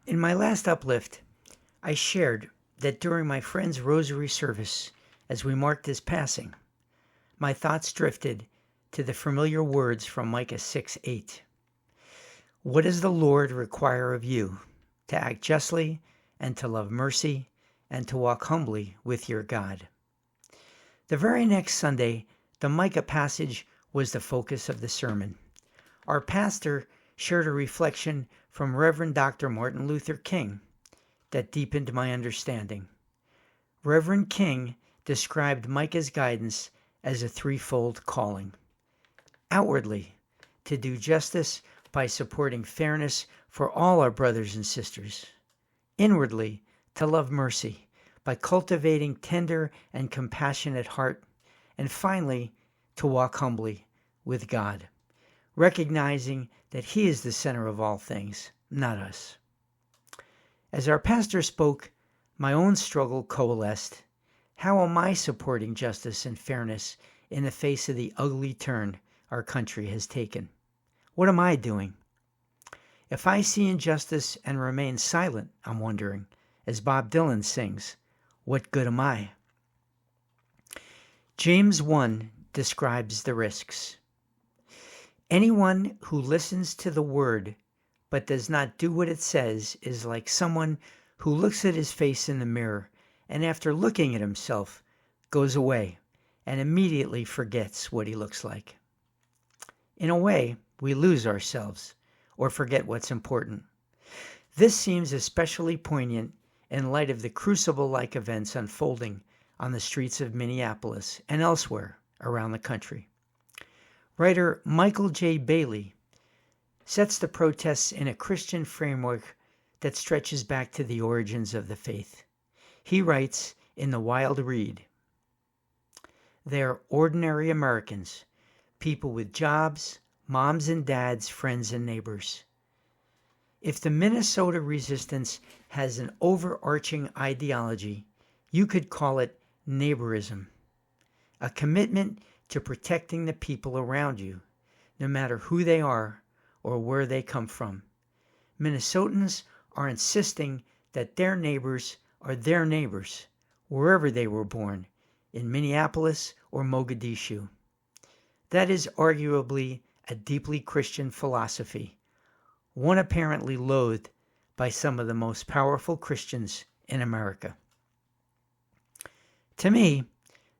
In my last Uplift, I shared that during my friend's Rosary Service, as we marked his passing, my thoughts drifted to the familiar words from Micah 6:8. What does the Lord require of you? To act justly and to love mercy and to walk humbly with your God. The very next Sunday, the Micah passage was the focus of the sermon. Our pastor shared a reflection from Reverend Dr. Martin Luther King that deepened my understanding. Reverend King described Micah's guidance as a threefold calling. Outwardly, to do justice by supporting fairness for all our brothers and sisters. Inwardly, to love mercy by cultivating tender and compassionate heart. And finally, to walk humbly with God, recognizing that He is the center of all things, not us. As our pastor spoke, my own struggle coalesced. How am I supporting justice and fairness in the face of the ugly turn our country has taken? What am I doing? If I see injustice and remain silent, I'm wondering, as Bob Dylan sings, what good am I? James 1 describes the risks. Anyone who listens to the word but does not do what it says is like someone who looks at his face in the mirror and after looking at himself goes away and immediately forgets what he looks like. In a way, we lose ourselves or forget what's important. This seems especially poignant in light of the crucible-like events unfolding on the streets of Minneapolis and elsewhere around the country. Writer Michael J. Bailey sets the protests in a Christian framework that stretches back to the origins of the faith. He writes in The Wild Reed, "They're ordinary Americans, people with jobs, moms and dads, friends and neighbors. If the Minnesota resistance has an overarching ideology, you could call it neighborism, a commitment to protecting the people around you, no matter who they are or where they come from. Minnesotans are insisting that their neighbors are their neighbors, wherever they were born, in Minneapolis or Mogadishu. That is arguably a deeply Christian philosophy, one apparently loathed by some of the most powerful Christians in America. To me,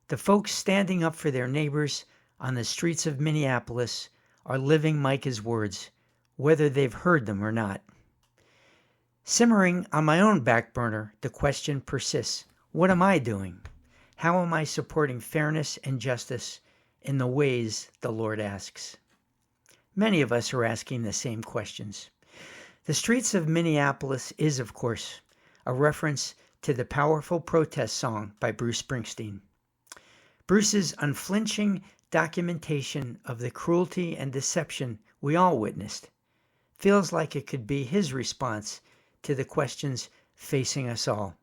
the folks standing up for their neighbors on the streets of Minneapolis are living Micah's words, whether they've heard them or not. Simmering on my own back burner, the question persists. What am I doing? How am I supporting fairness and justice in the ways the Lord asks? Many of us are asking the same questions. The streets of Minneapolis is, of course, a reference to the powerful protest song by Bruce Springsteen. Bruce's unflinching documentation of the cruelty and deception we all witnessed feels like it could be his response to the questions facing us all.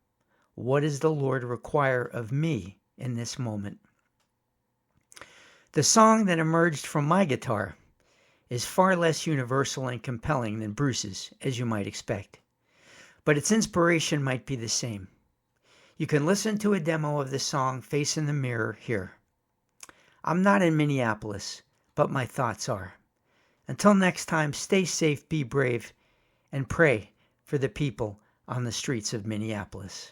What does the Lord require of me in this moment? The song that emerged from my guitar is far less universal and compelling than Bruce's, as you might expect. But its inspiration might be the same. You can listen to a demo of the song Face in the Mirror here. I'm not in Minneapolis, but my thoughts are. Until next time, stay safe, be brave, and pray for the people on the streets of Minneapolis.